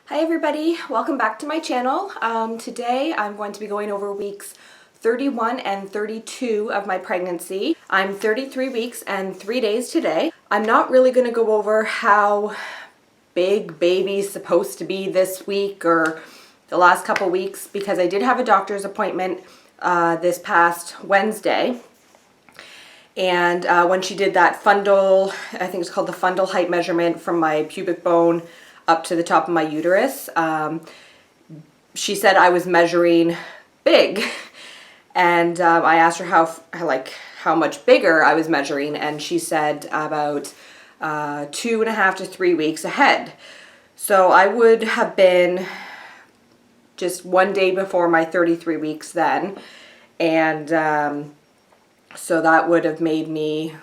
Hi everybody, welcome back to my channel. Today I'm going to be going over weeks 31 and 32 of my pregnancy. I'm 33 weeks and 3 days today. I'm not really going to go over how big baby's supposed to be this week or the last couple weeks because I did have a doctor's appointment this past Wednesday. And when she did that fundal, I think it's called the fundal height measurement from my pubic bone up to the top of my uterus, she said I was measuring big. And I asked her how much bigger I was measuring, and she said about 2.5 to 3 weeks ahead. So I would have been just one day before my 33 weeks then, and so that would have made me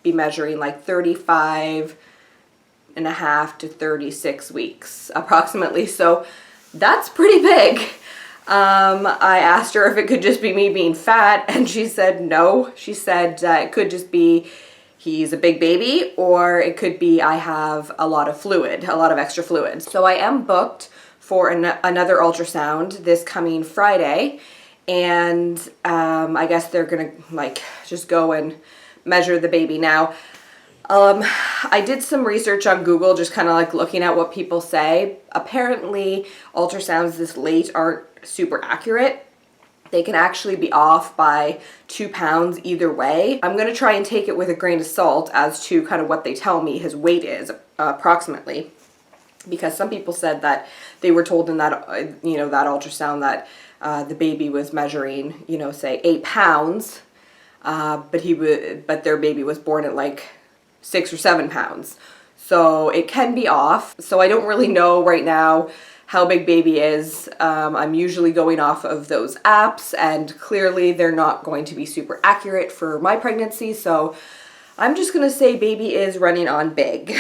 be measuring like 35 and a half to 36 weeks approximately. So that's pretty big. I asked her if it could just be me being fat, and she said no. She said it could just be he's a big baby, or it could be I have a lot of fluid, a lot of extra fluid. So I am booked for another ultrasound this coming Friday, and I guess they're gonna just go and measure the baby. Now, I did some research on Google, just kind of looking at what people say. Apparently, ultrasounds this late aren't super accurate. They can actually be off by 2 pounds either way. I'm going to try and take it with a grain of salt as to kind of what they tell me his weight is approximately. Because some people said that they were told in that, that ultrasound that the baby was measuring, say 8 pounds, but their baby was born at 6 or 7 pounds. So it can be off. So I don't really know right now how big baby is. I'm usually going off of those apps, and clearly they're not going to be super accurate for my pregnancy. So I'm just gonna say baby is running on big.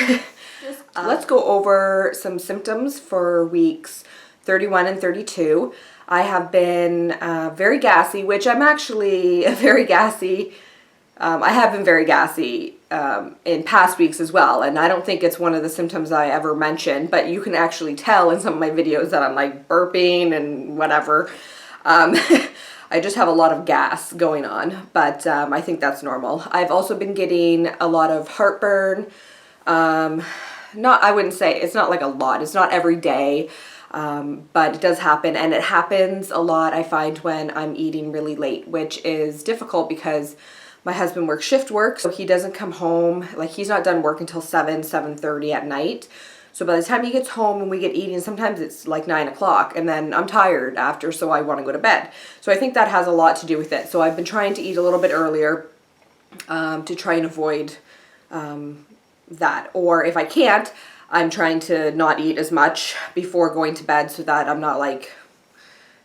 Let's go over some symptoms for weeks 31 and 32. I have been very gassy, which I'm actually very gassy. I have been very gassy in past weeks as well, and I don't think it's one of the symptoms I ever mentioned, but you can actually tell in some of my videos that I'm burping and whatever. I just have a lot of gas going on, but I think that's normal. I've also been getting a lot of heartburn. I wouldn't say, it's not a lot, it's not every day. But it does happen, and it happens a lot, I find, when I'm eating really late, which is difficult because my husband works shift work, so he doesn't come home, he's not done work until 7:30 at night. So by the time he gets home and we get eating, sometimes it's 9 o'clock, and then I'm tired after, so I want to go to bed. So I think that has a lot to do with it. So I've been trying to eat a little bit earlier to try and avoid that. Or if I can't, I'm trying to not eat as much before going to bed so that I'm not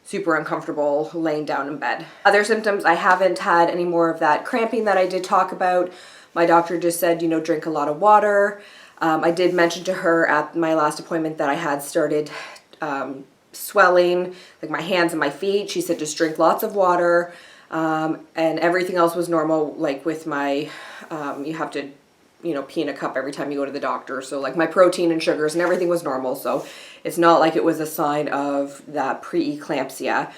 super uncomfortable laying down in bed. Other symptoms, I haven't had any more of that cramping that I did talk about. My doctor just said, drink a lot of water. I did mention to her at my last appointment that I had started swelling, my hands and my feet. She said just drink lots of water, and everything else was normal, with my, you have to pee in a cup every time you go to the doctor. So my protein and sugars and everything was normal. So it's not like it was a sign of that preeclampsia.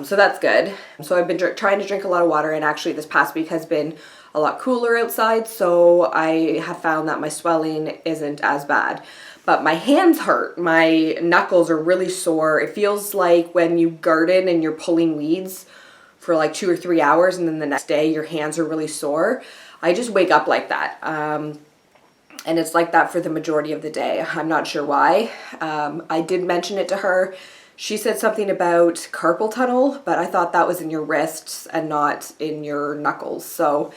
So that's good. So I've been trying to drink a lot of water, and actually this past week has been a lot cooler outside. So I have found that my swelling isn't as bad. But my hands hurt. My knuckles are really sore. It feels like when you garden and you're pulling weeds for 2 or 3 hours, and then the next day your hands are really sore. I just wake up like that, and it's like that for the majority of the day. I'm not sure why. I did mention it to her. She said something about carpal tunnel, but I thought that was in your wrists and not in your knuckles. So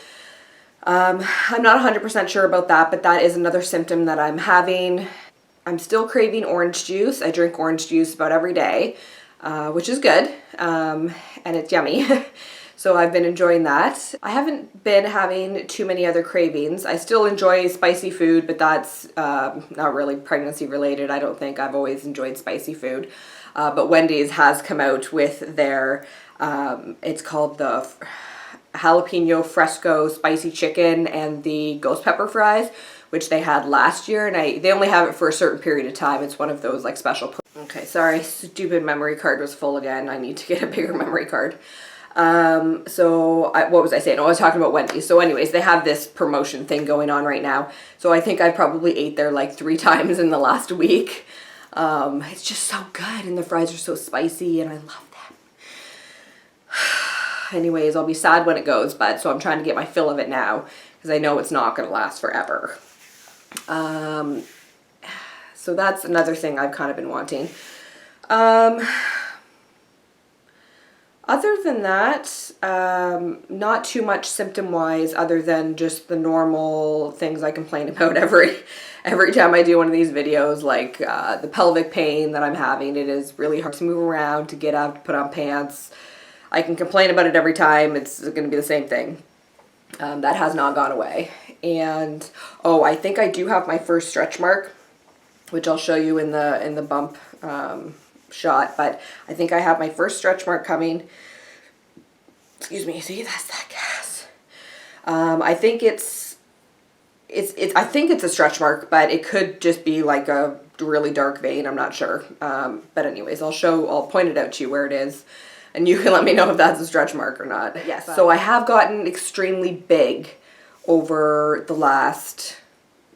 I'm not 100% sure about that, but that is another symptom that I'm having. I'm still craving orange juice. I drink orange juice about every day, which is good, and it's yummy. So I've been enjoying that. I haven't been having too many other cravings. I still enjoy spicy food, but that's not really pregnancy related. I don't think. I've always enjoyed spicy food. But Wendy's has come out with their, it's called the jalapeno fresco spicy chicken and the ghost pepper fries, which they had last year, and they only have it for a certain period of time. It's one of those like special. Okay, sorry, stupid memory card was full again. I need to get a bigger memory card. What was I saying? Oh, I was talking about Wendy's. So anyways, they have this promotion thing going on right now. So I think I probably ate there like 3 times in the last week. It's just so good, and the fries are so spicy, and I love them. Anyways, I'll be sad when it goes, but so I'm trying to get my fill of it now because I know it's not going to last forever. So that's another thing I've kind of been wanting. Other than that, not too much symptom-wise other than just the normal things I complain about every time I do one of these videos, like the pelvic pain that I'm having. It is really hard to move around, to get up, to put on pants. I can complain about it every time. It's going to be the same thing. That has not gone away. And, oh, I think I do have my first stretch mark, which I'll show you in the bump shot, but I think I have my first stretch mark coming. Excuse me, see, that's that gas. I think it's a stretch mark, but it could just be like a really dark vein. I'm not sure. But anyways, I'll point it out to you where it is, and you can let me know if that's a stretch mark or not. Yes. So I have gotten extremely big over the last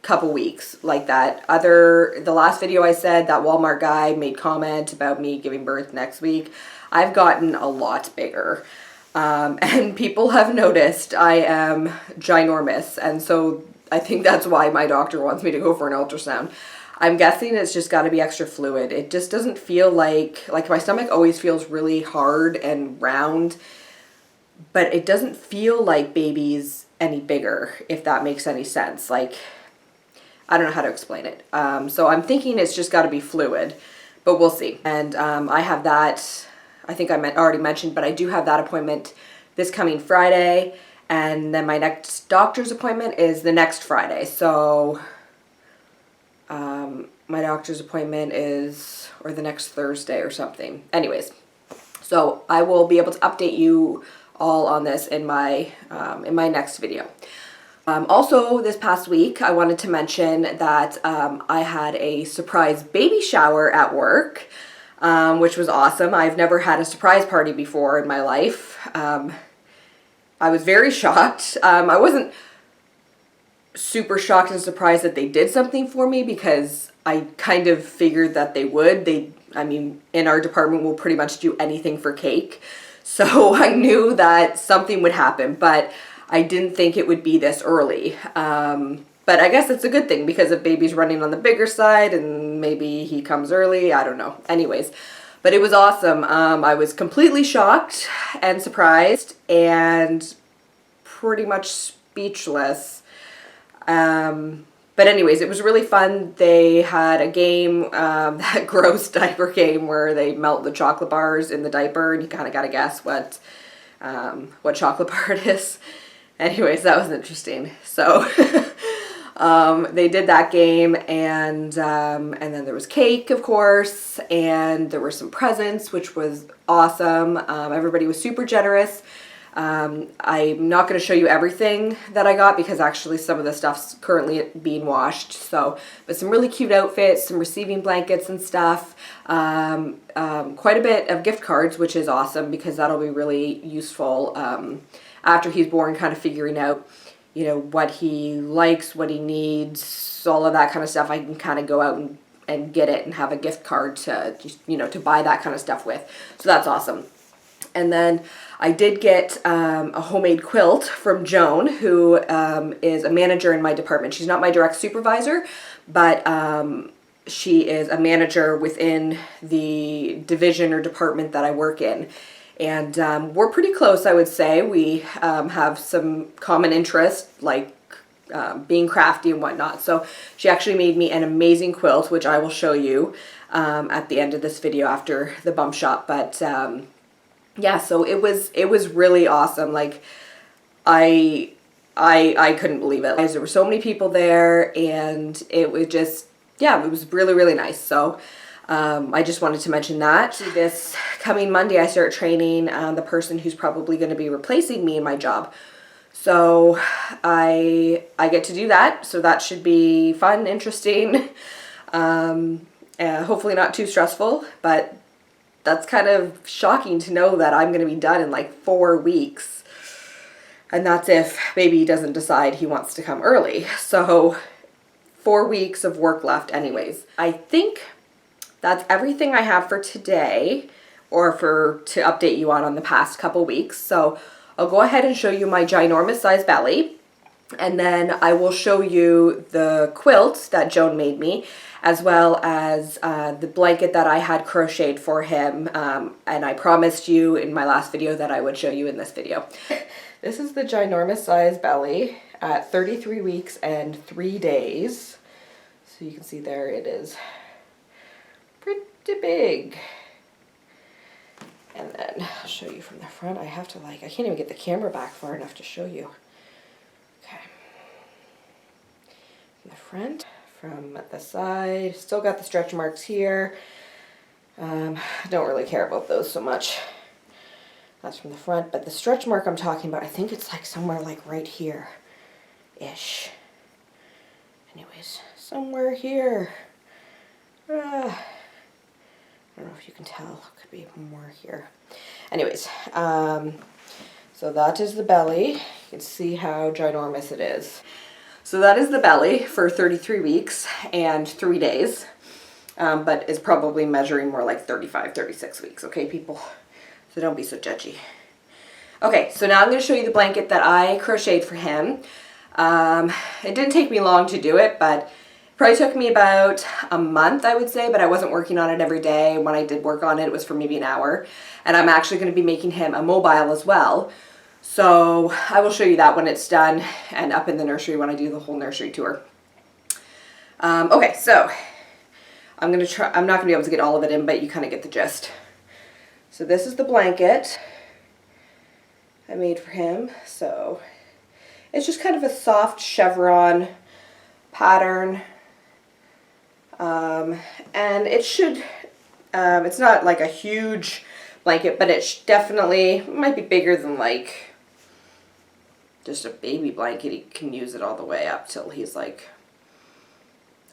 couple weeks, like that. The last video I said that Walmart guy made comment about me giving birth next week. I've gotten a lot bigger. And people have noticed I am ginormous, and so I think that's why my doctor wants me to go for an ultrasound. I'm guessing it's just got to be extra fluid. It just doesn't feel like my stomach always feels really hard and round, but it doesn't feel like baby's any bigger, if that makes any sense. Like, I don't know how to explain it. So I'm thinking it's just got to be fluid, but we'll see. And I have that, I think I already mentioned, but I do have that appointment this coming Friday, and then my next doctor's appointment is the next Friday. So my doctor's appointment is, or the next Thursday or something. Anyways, so I will be able to update you all on this in my next video. Also, this past week, I wanted to mention that I had a surprise baby shower at work, which was awesome. I've never had a surprise party before in my life. I was very shocked. I wasn't super shocked and surprised that they did something for me because I kind of figured that they would. I mean, in our department, we'll pretty much do anything for cake. So I knew that something would happen, but I didn't think it would be this early. But I guess it's a good thing because if baby's running on the bigger side and maybe he comes early, I don't know. Anyways, but it was awesome. I was completely shocked and surprised and pretty much speechless. But anyways, it was really fun. They had a game, that gross diaper game where they melt the chocolate bars in the diaper and you kind of got to guess what chocolate bar it is. Anyways, that was interesting. So they did that game, and then there was cake, of course, and there were some presents, which was awesome. Everybody was super generous. I'm not going to show you everything that I got because actually some of the stuff's currently being washed. So, but some really cute outfits, some receiving blankets and stuff. Quite a bit of gift cards, which is awesome because that'll be really useful after he's born, kind of figuring out, you know, what he likes, what he needs, all of that kind of stuff. I can kind of go out and get it and have a gift card to, you know, to buy that kind of stuff with. So that's awesome. And then I did get a homemade quilt from Joan, who is a manager in my department. She's not my direct supervisor, but she is a manager within the division or department that I work in. And we're pretty close, I would say. We have some common interest, like being crafty and whatnot. So she actually made me an amazing quilt, which I will show you at the end of this video after the bump shot. But yeah, so it was really awesome. Like I couldn't believe it. There were so many people there, and it was just, yeah, it was really, really nice. So I just wanted to mention that. This coming Monday, I start training the person who's probably going to be replacing me in my job. So I get to do that. So that should be fun, interesting, hopefully not too stressful, but that's kind of shocking to know that I'm going to be done in like 4 weeks. And that's if baby doesn't decide he wants to come early. So 4 weeks of work left anyways. I think that's everything I have for today, or to update you on the past couple weeks. So I'll go ahead and show you my ginormous size belly, and then I will show you the quilt that Joan made me, as well as the blanket that I had crocheted for him, and I promised you in my last video that I would show you in this video. This is the ginormous size belly at 33 weeks and 3 days. So you can see there it is pretty big. And then I'll show you from the front. I have to I can't even get the camera back far enough to show you. Okay. From the front, from the side, still got the stretch marks here. I don't really care about those so much. That's from the front, but the stretch mark I'm talking about, I think it's like somewhere like right here-ish. Anyways, somewhere here. I don't know if you can tell, could be more here. Anyways, so that is the belly. You can see how ginormous it is. So that is the belly for 33 weeks and 3 days, but it's probably measuring more like 35, 36 weeks, okay, people? So don't be so judgy. Okay, so now I'm going to show you the blanket that I crocheted for him. It didn't take me long to do it, but probably took me about a month, I would say, but I wasn't working on it every day. When I did work on it, it was for maybe an hour. And I'm actually going to be making him a mobile as well. So I will show you that when it's done and up in the nursery when I do the whole nursery tour. Okay, so I'm not going to be able to get all of it in, but you kind of get the gist. So this is the blanket I made for him. So it's just kind of a soft chevron pattern. And it should, it's not like a huge blanket, but it definitely might be bigger than like just a baby blanket. He can use it all the way up till he's like,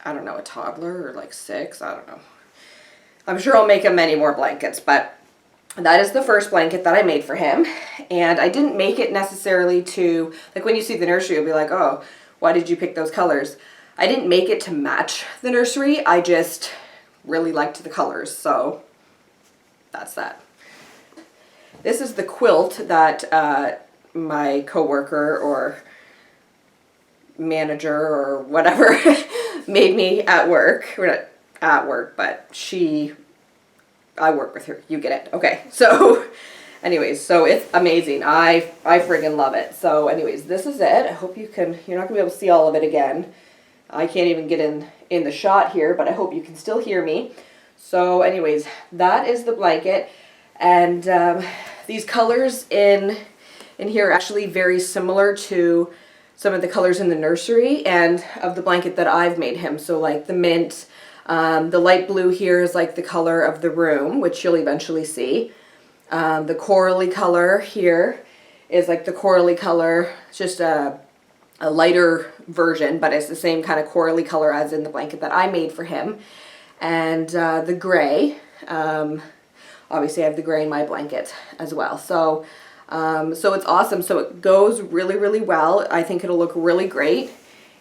I don't know, a toddler or like 6, I don't know. I'm sure I'll make him many more blankets, but that is the first blanket that I made for him. And I didn't make it necessarily to, like when you see the nursery, you'll be like, oh, why did you pick those colors? I didn't make it to match the nursery. I just really liked the colors, so that's that. This is the quilt that my coworker or manager or whatever made me at work. We're not at work, but I work with her. You get it. Okay, so anyways, so it's amazing. I friggin' love it. So anyways, this is it. I hope you're not going to be able to see all of it again. I can't even get in the shot here, but I hope you can still hear me. So anyways, that is the blanket. And these colors in here are actually very similar to some of the colors in the nursery and of the blanket that I've made him. So like the mint, the light blue here is like the color of the room, which you'll eventually see. The corally color here is like the corally color. It's just a lighter version, but it's the same kind of corally color as in the blanket that I made for him. And the gray, obviously I have the gray in my blanket as well. So so it's awesome. So it goes really, really well. I think it'll look really great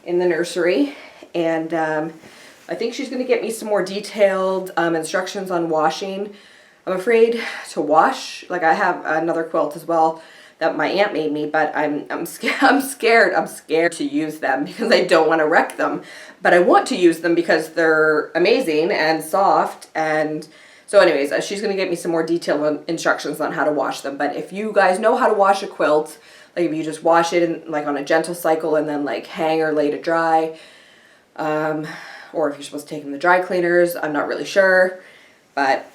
in the nursery. And I think she's going to get me some more detailed instructions on washing. I'm afraid to wash. Like I have another quilt as well that my aunt made me, but I'm scared to use them because I don't want to wreck them. But I want to use them because they're amazing and soft. And so anyways, she's going to get me some more detailed instructions on how to wash them. But if you guys know how to wash a quilt, like if you just wash it in, like on a gentle cycle and then like hang or lay to dry, or if you're supposed to take them to the dry cleaners, I'm not really sure. But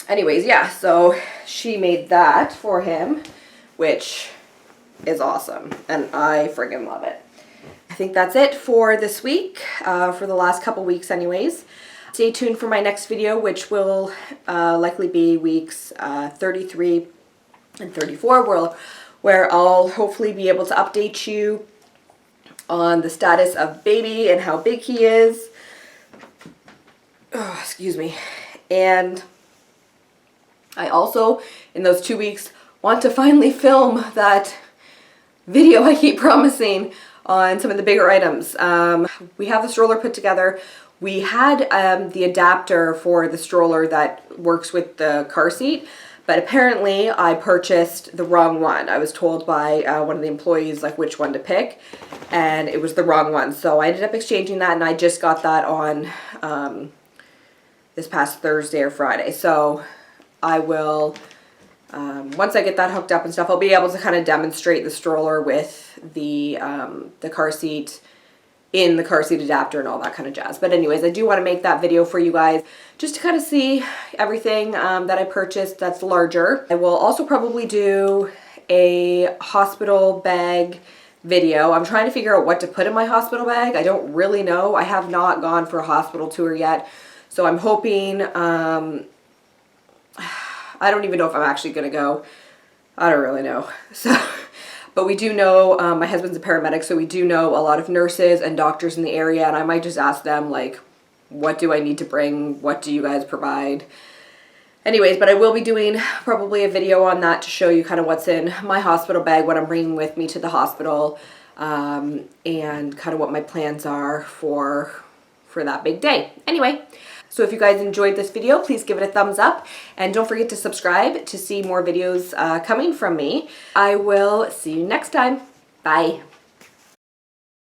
anyways, yeah, so she made that for him, which is awesome, and I friggin' love it. I think that's it for this week, for the last couple weeks anyways. Stay tuned for my next video, which will likely be weeks 33 and 34, where I'll hopefully be able to update you on the status of baby and how big he is. Oh, excuse me. And I also, in those 2 weeks, want to finally film that video I keep promising on some of the bigger items. We have the stroller put together. We had the adapter for the stroller that works with the car seat, but apparently I purchased the wrong one. I was told by one of the employees like which one to pick, and it was the wrong one. So I ended up exchanging that, and I just got that on this past Thursday or Friday. So I will, once I get that hooked up and stuff, I'll be able to kind of demonstrate the stroller with the car seat in the car seat adapter and all that kind of jazz. But anyways, I do want to make that video for you guys just to kind of see everything that I purchased that's larger. I will also probably do a hospital bag video. I'm trying to figure out what to put in my hospital bag. I don't really know. I have not gone for a hospital tour yet. So I'm hoping, I don't even know if I'm actually going to go. I don't really know. So, but we do know, my husband's a paramedic, so we do know a lot of nurses and doctors in the area, and I might just ask them, like, what do I need to bring? What do you guys provide? Anyways, but I will be doing probably a video on that to show you kind of what's in my hospital bag, what I'm bringing with me to the hospital, and kind of what my plans are for that big day. Anyway, so if you guys enjoyed this video, please give it a thumbs up, and don't forget to subscribe to see more videos coming from me. I will see you next time. Bye.